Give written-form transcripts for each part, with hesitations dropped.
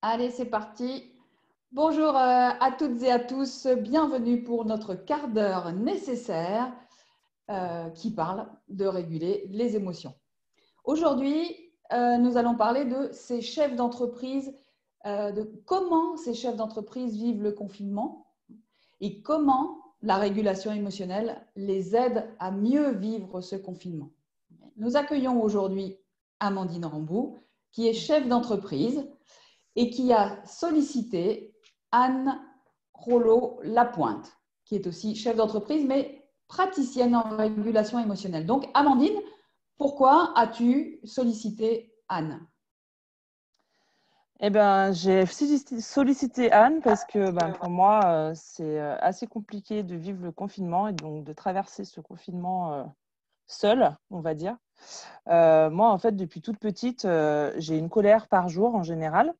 Allez, c'est parti. Bonjour à toutes et à tous. Bienvenue pour notre quart d'heure nécessaire qui parle de réguler les émotions. Aujourd'hui, nous allons parler de ces chefs d'entreprise, de comment ces chefs d'entreprise vivent le confinement et comment la régulation émotionnelle les aide à mieux vivre ce confinement. Nous accueillons aujourd'hui Amandine Ramboud, qui est chef d'entreprise et qui a sollicité Anne Rollo-Lapointe, qui est aussi chef d'entreprise, mais praticienne en régulation émotionnelle. Donc, Amandine, pourquoi as-tu sollicité Anne ? Eh ben, j'ai sollicité Anne parce que pour moi, c'est assez compliqué de vivre le confinement et donc de traverser ce confinement seule, on va dire. Moi, en fait, depuis toute petite, j'ai une colère par jour en général.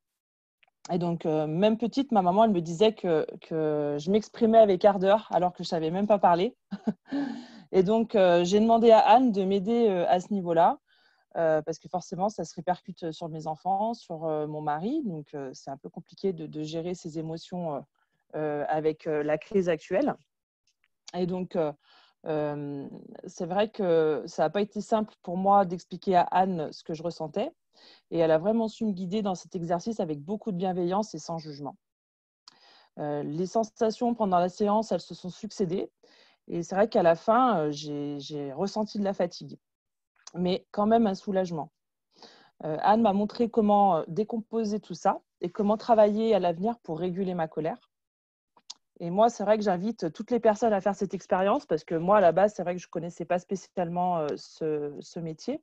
Et donc, même petite, ma maman, elle me disait que je m'exprimais avec ardeur alors que je ne savais même pas parler. Et donc, j'ai demandé à Anne de m'aider à ce niveau-là. Parce que forcément, ça se répercute sur mes enfants, sur mon mari. Donc, c'est un peu compliqué de gérer ces émotions avec la crise actuelle. Et donc, c'est vrai que ça n'a pas été simple pour moi d'expliquer à Anne ce que je ressentais. Et elle a vraiment su me guider dans cet exercice avec beaucoup de bienveillance et sans jugement. Les sensations pendant la séance, elles se sont succédées. Et c'est vrai qu'à la fin, j'ai ressenti de la fatigue, mais quand même un soulagement. Anne m'a montré comment décomposer tout ça et comment travailler à l'avenir pour réguler ma colère. Et moi, c'est vrai que j'invite toutes les personnes à faire cette expérience parce que moi, à la base, c'est vrai que je ne connaissais pas spécialement ce métier.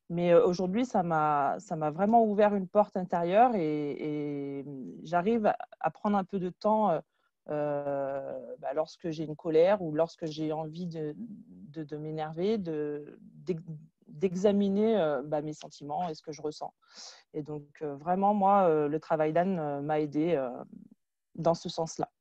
Mais aujourd'hui, ça m'a vraiment ouvert une porte intérieure et j'arrive à prendre un peu de temps lorsque j'ai une colère ou lorsque j'ai envie de m'énerver, d'examiner mes sentiments et ce que je ressens. Et donc, vraiment, moi, le travail d'Anne m'a aidée dans ce sens-là.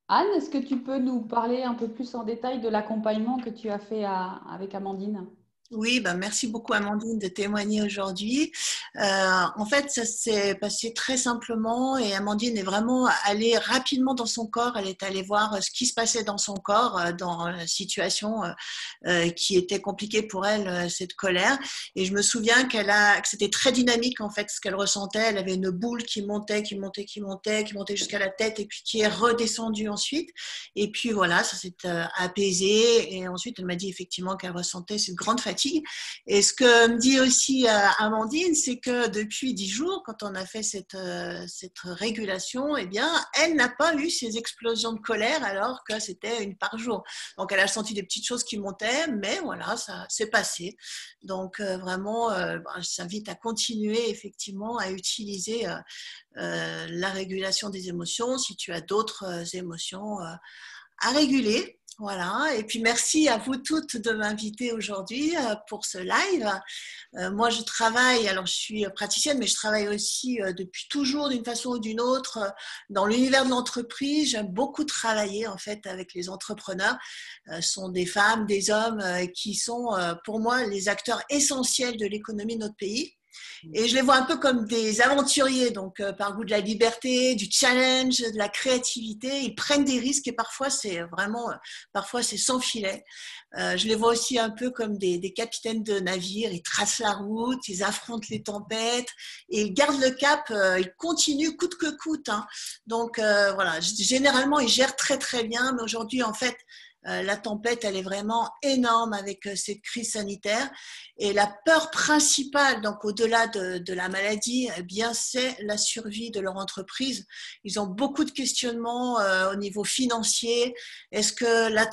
Anne, est-ce que tu peux nous parler un peu plus en détail de l'accompagnement que tu as fait avec Amandine ? Oui, merci beaucoup Amandine de témoigner aujourd'hui. En fait, ça s'est passé très simplement et Amandine est vraiment allée rapidement dans son corps. Elle est allée voir ce qui se passait dans son corps, dans la situation qui était compliquée pour elle, cette colère. Et je me souviens que c'était très dynamique en fait ce qu'elle ressentait. Elle avait une boule qui montait jusqu'à la tête et puis qui est redescendue ensuite. Et puis voilà, ça s'est apaisé. Et ensuite, elle m'a dit effectivement qu'elle ressentait cette grande fatigue. Et ce que me dit aussi Amandine, c'est que depuis 10 jours, quand on a fait cette régulation, eh bien, elle n'a pas eu ces explosions de colère alors que c'était une par jour. Donc, elle a senti des petites choses qui montaient, mais voilà, ça s'est passé. Donc, vraiment, je t'invite à continuer effectivement à utiliser la régulation des émotions si tu as d'autres émotions à réguler. Voilà, et puis merci à vous toutes de m'inviter aujourd'hui pour ce live. Moi, je travaille, alors je suis praticienne, mais je travaille aussi depuis toujours d'une façon ou d'une autre dans l'univers de l'entreprise. J'aime beaucoup travailler en fait avec les entrepreneurs. Ce sont des femmes, des hommes qui sont pour moi les acteurs essentiels de l'économie de notre pays. Et je les vois un peu comme des aventuriers, donc par goût de la liberté, du challenge, de la créativité. Ils prennent des risques et parfois c'est sans filet. Je les vois aussi un peu comme des capitaines de navires. Ils tracent la route, ils affrontent les tempêtes et ils gardent le cap. Ils continuent coûte que coûte. Hein. Donc voilà, généralement ils gèrent très très bien, mais aujourd'hui en fait la tempête, elle est vraiment énorme avec cette crise sanitaire. Et la peur principale, donc au-delà de la maladie, eh bien, c'est la survie de leur entreprise. Ils ont beaucoup de questionnements au niveau financier. Est-ce que leur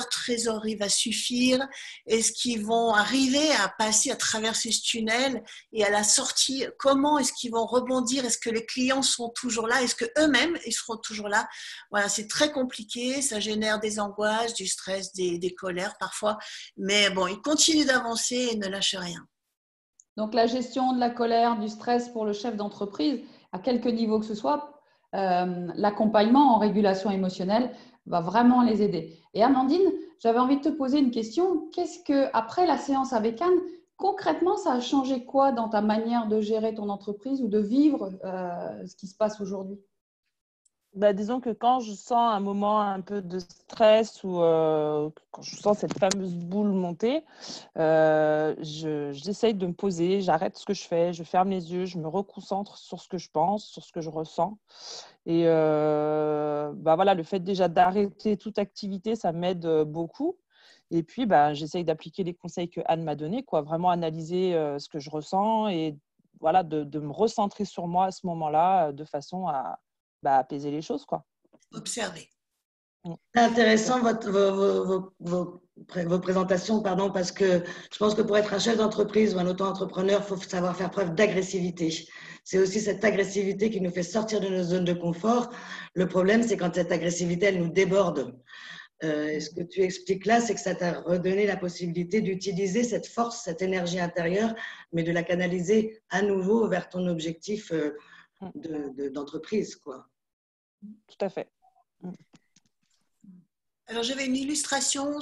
trésorerie va suffire? Est-ce qu'ils vont arriver à passer à travers ce tunnel et à la sortie? Comment est-ce qu'ils vont rebondir? Est-ce que les clients sont toujours là? Est-ce qu'eux-mêmes, ils seront toujours là? Voilà, c'est très compliqué. Ça génère des angoisses, du stress, des colères parfois. Mais bon, ils continuent d'avancer et ne lâche rien. Donc, la gestion de la colère, du stress pour le chef d'entreprise, à quelque niveau que ce soit, l'accompagnement en régulation émotionnelle va vraiment les aider. Et Amandine, j'avais envie de te poser une question. Après la séance avec Anne, concrètement, ça a changé quoi dans ta manière de gérer ton entreprise ou de vivre ce qui se passe aujourd'hui? Bah, disons que quand je sens un moment un peu de stress ou quand je sens cette fameuse boule monter, j'essaye de me poser, j'arrête ce que je fais, je ferme les yeux, je me reconcentre sur ce que je pense, sur ce que je ressens. Et bah, voilà, le fait déjà d'arrêter toute activité, ça m'aide beaucoup. Et puis, bah, j'essaye d'appliquer les conseils que Anne m'a donnés, quoi, vraiment analyser ce que je ressens et voilà, de me recentrer sur moi à ce moment-là de façon à apaiser les choses, quoi. Observer. C'est intéressant vos présentations, pardon, parce que je pense que pour être un chef d'entreprise ou un auto-entrepreneur, il faut savoir faire preuve d'agressivité. C'est aussi cette agressivité qui nous fait sortir de nos zones de confort. Le problème, c'est quand cette agressivité, elle nous déborde. Et ce que tu expliques là, c'est que ça t'a redonné la possibilité d'utiliser cette force, cette énergie intérieure, mais de la canaliser à nouveau vers ton objectif d'entreprise, quoi. Tout à fait. Alors, j'avais une illustration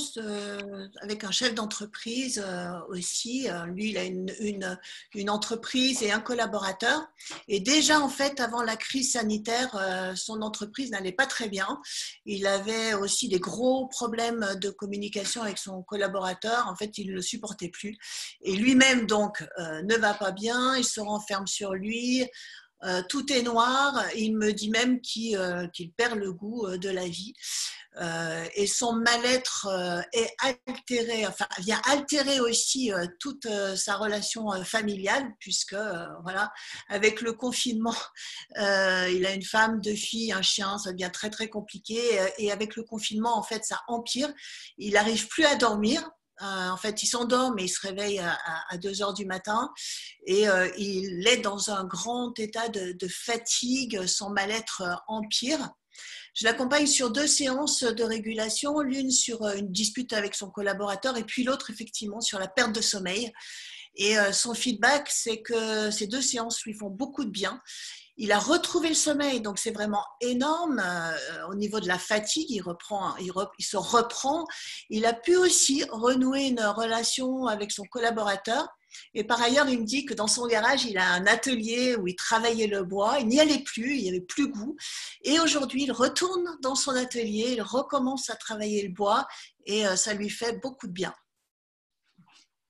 avec un chef d'entreprise aussi. Lui, il a une entreprise et un collaborateur. Et déjà, en fait, avant la crise sanitaire, son entreprise n'allait pas très bien. Il avait aussi des gros problèmes de communication avec son collaborateur. En fait, il ne le supportait plus. Et lui-même, donc, ne va pas bien. Il se renferme sur lui. Tout est noir. Il me dit même qu'il perd le goût de la vie. Et son mal-être est altéré, enfin vient altérer aussi toute sa relation familiale, puisque voilà, avec le confinement, il a une femme, 2 filles, un chien, ça devient très très compliqué. Et avec le confinement, en fait, ça empire. Il n'arrive plus à dormir. En fait, il s'endort, mais il se réveille à 2 heures du matin et il est dans un grand état de fatigue. Son mal-être empire. Je l'accompagne sur 2 séances de régulation, l'une sur une dispute avec son collaborateur et puis l'autre effectivement sur la perte de sommeil. Et son feedback, c'est que ces 2 séances lui font beaucoup de bien. Il a retrouvé le sommeil, donc c'est vraiment énorme. Au niveau de la fatigue, il se reprend. Il a pu aussi renouer une relation avec son collaborateur. Et par ailleurs, il me dit que dans son garage, il a un atelier où il travaillait le bois. Il n'y allait plus, il n'y avait plus goût. Et aujourd'hui, il retourne dans son atelier, il recommence à travailler le bois et ça lui fait beaucoup de bien.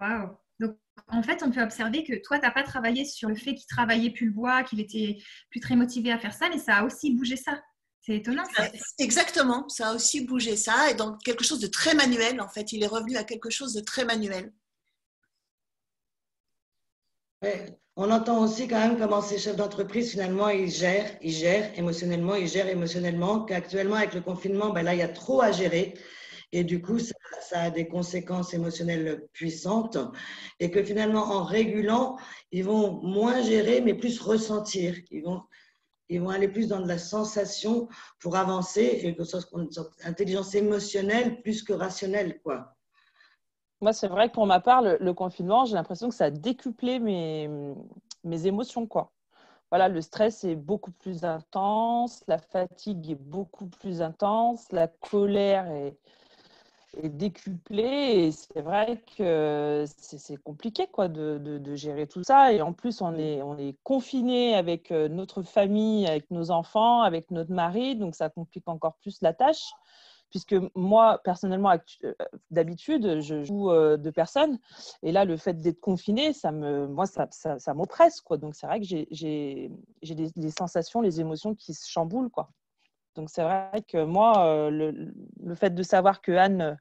Waouh! Donc, en fait, on peut observer que toi, tu n'as pas travaillé sur le fait qu'il travaillait plus le bois, qu'il était plus très motivé à faire ça, mais ça a aussi bougé ça. C'est étonnant, ça. Exactement, ça a aussi bougé ça. Et donc, quelque chose de très manuel, en fait. Il est revenu à quelque chose de très manuel. Ouais. On entend aussi quand même comment ces chefs d'entreprise, finalement, ils gèrent émotionnellement, qu'actuellement, avec le confinement, ben là, il y a trop à gérer. Et du coup, ça a des conséquences émotionnelles puissantes. Et que finalement, en régulant, ils vont moins gérer, mais plus ressentir. Ils vont aller plus dans de la sensation pour avancer et que ce soit une sorte d'intelligence émotionnelle plus que rationnelle, quoi. Moi, c'est vrai que pour ma part, le confinement, j'ai l'impression que ça a décuplé mes émotions, quoi. Voilà, le stress est beaucoup plus intense, la fatigue est beaucoup plus intense, la colère est décuplée. Et c'est vrai que c'est compliqué, quoi, de gérer tout ça. Et en plus, on est confiné avec notre famille, avec nos enfants, avec notre mari. Donc, ça complique encore plus la tâche. Puisque moi, personnellement, d'habitude, je joue 2 personnes. Et là, le fait d'être confiné, ça m'oppresse, quoi. Donc, c'est vrai que j'ai les sensations, les émotions qui se chamboulent, quoi. Donc, c'est vrai que moi, le fait de savoir que Anne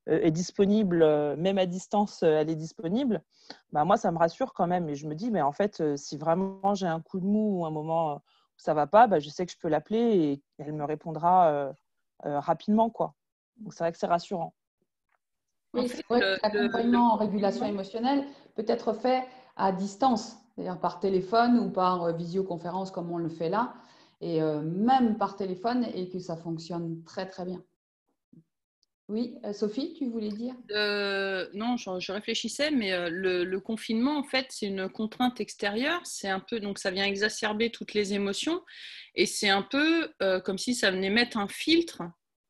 est disponible, même à distance, elle est disponible, bah, moi, ça me rassure quand même. Et je me dis, mais en fait, si vraiment j'ai un coup de mou ou un moment où ça ne va pas, bah, je sais que je peux l'appeler et elle me répondra rapidement, quoi. Donc, c'est vrai que c'est rassurant. Oui, c'est vrai que l'accompagnement en régulation émotionnelle peut être fait à distance, c'est-à-dire par téléphone ou par visioconférence comme on le fait là, et même par téléphone, et que ça fonctionne très très bien. Oui, Sophie, tu voulais dire? Non, je réfléchissais, mais le confinement, en fait, c'est une contrainte extérieure. C'est un peu, donc ça vient exacerber toutes les émotions, et c'est un peu comme si ça venait mettre un filtre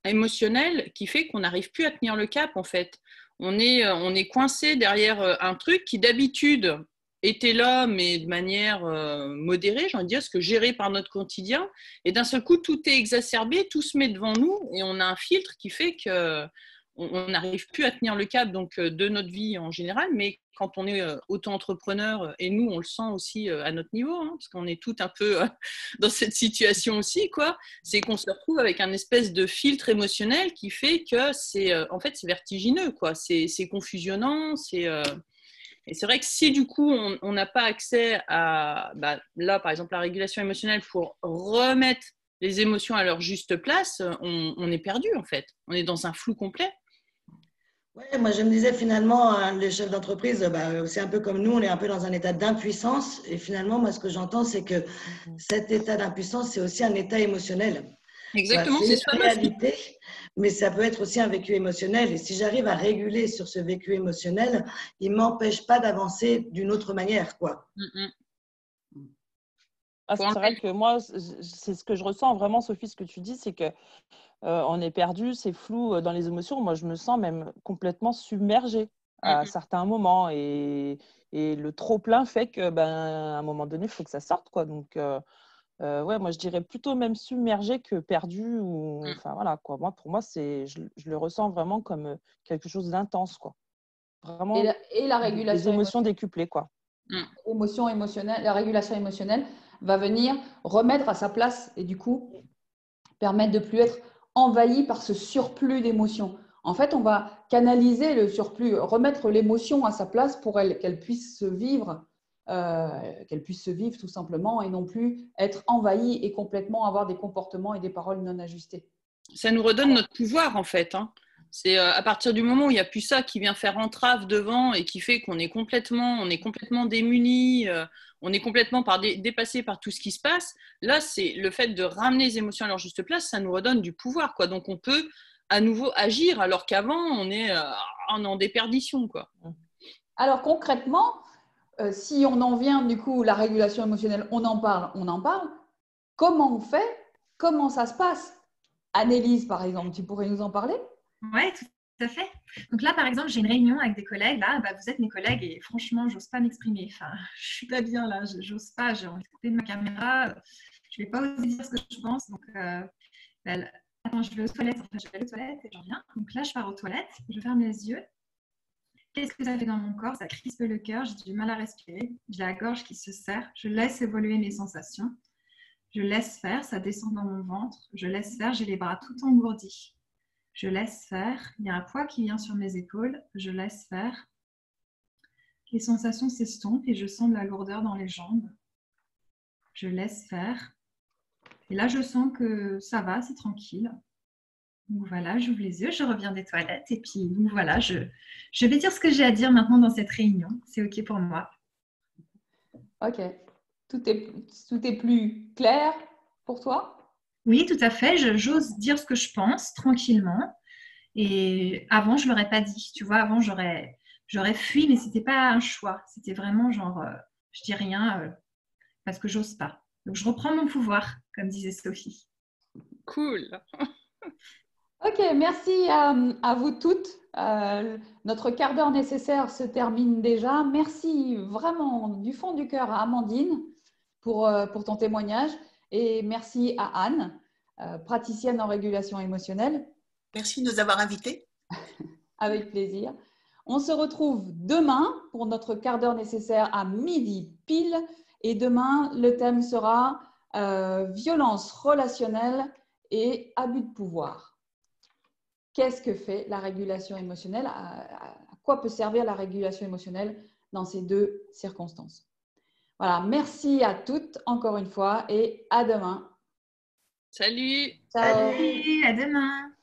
émotionnel qui fait qu'on n'arrive plus à tenir le cap, en fait. on est coincé derrière un truc qui d'habitude était là, mais de manière modérée, j'ai envie de dire, parce que géré par notre quotidien. Et d'un seul coup, tout est exacerbé, tout se met devant nous et on a un filtre qui fait que on n'arrive plus à tenir le cap donc, de notre vie en général, mais quand on est auto-entrepreneur, et nous, on le sent aussi à notre niveau, hein, parce qu'on est tout un peu dans cette situation aussi, quoi, c'est qu'on se retrouve avec un espèce de filtre émotionnel qui fait que en fait, c'est vertigineux, quoi. C'est confusionnant, et c'est vrai que si du coup, on n'a pas accès à, là, par exemple, la régulation émotionnelle pour remettre les émotions à leur juste place, on est perdu, en fait. On est dans un flou complet. Ouais, moi je me disais finalement, les chefs d'entreprise, c'est un peu comme nous, on est un peu dans un état d'impuissance. Et finalement, moi ce que j'entends, c'est que cet état d'impuissance, c'est aussi un état émotionnel. Exactement, C'est c'est une réalité, mais ça peut être aussi un vécu émotionnel. Et si j'arrive à réguler sur ce vécu émotionnel, il ne m'empêche pas d'avancer d'une autre manière, quoi. C'est vrai que moi, c'est ce que je ressens vraiment, Sophie, ce que tu dis, c'est que on est perdu, c'est flou dans les émotions. Moi, je me sens même complètement submergée à certains moments. Et le trop-plein fait que, à un moment donné, il faut que ça sorte, quoi. Donc, ouais, moi, je dirais plutôt même submergée que perdue. Enfin, voilà, quoi. Moi, pour moi, je le ressens vraiment comme quelque chose d'intense, quoi. Vraiment, et la régulation des émotions décuplées, quoi. La régulation émotionnelle va venir remettre à sa place et du coup permettre de ne plus être envahi par ce surplus d'émotions. En fait, on va canaliser le surplus, remettre l'émotion à sa place pour qu'elle puisse se vivre, tout simplement et non plus être envahie et complètement avoir des comportements et des paroles non ajustés. Ça nous redonne notre pouvoir en fait, hein. C'est à partir du moment où il n'y a plus ça qui vient faire entrave devant et qui fait qu'on est complètement démuni, on est complètement dépassé par tout ce qui se passe. Là, c'est le fait de ramener les émotions à leur juste place, ça nous redonne du pouvoir, quoi. Donc, on peut à nouveau agir alors qu'avant, on est en déperdition, quoi. Alors, concrètement, si on en vient du coup, la régulation émotionnelle, on en parle. Comment on fait? Comment ça se passe? Annelise, par exemple, tu pourrais nous en parler? Oui, tout à fait. Donc là, par exemple, j'ai une réunion avec des collègues. Là, vous êtes mes collègues et franchement, j'ose pas m'exprimer. Enfin, je suis pas bien là, j'ose pas. J'ai envie de couper de ma caméra. Je vais pas oser dire ce que je pense. Donc, attends, je vais aux toilettes. Enfin, je vais aller aux toilettes et je reviens. Donc là, je pars aux toilettes. Je ferme les yeux. Qu'est-ce que ça fait dans mon corps? Ça crispe le cœur. J'ai du mal à respirer. J'ai la gorge qui se serre. Je laisse évoluer mes sensations. Je laisse faire. Ça descend dans mon ventre. Je laisse faire. J'ai les bras tout engourdis. Je laisse faire. Il y a un poids qui vient sur mes épaules. Je laisse faire. Les sensations s'estompent et je sens de la lourdeur dans les jambes. Je laisse faire. Et là, je sens que ça va, c'est tranquille. Donc voilà, j'ouvre les yeux, je reviens des toilettes. Et puis, donc voilà, je vais dire ce que j'ai à dire maintenant dans cette réunion. C'est OK pour moi. OK. Tout est plus clair pour toi? Oui, tout à fait. J'ose dire ce que je pense tranquillement. Et avant, je ne l'aurais pas dit. Tu vois, avant, j'aurais fui, mais ce n'était pas un choix. C'était vraiment genre, je dis rien parce que j'ose pas. Donc, je reprends mon pouvoir, comme disait Sophie. Cool. Ok, merci à vous toutes. Notre quart d'heure nécessaire se termine déjà. Merci vraiment du fond du cœur à Amandine pour ton témoignage et merci à Anne, praticienne en régulation émotionnelle. Merci de nous avoir invités. Avec plaisir. On se retrouve demain pour notre quart d'heure nécessaire à midi pile. Et demain, le thème sera violence relationnelle et abus de pouvoir. Qu'est-ce que fait la régulation émotionnelle? À quoi peut servir la régulation émotionnelle dans ces deux circonstances? Voilà, merci à toutes encore une fois et à demain. Salut. Ciao. Salut, à demain.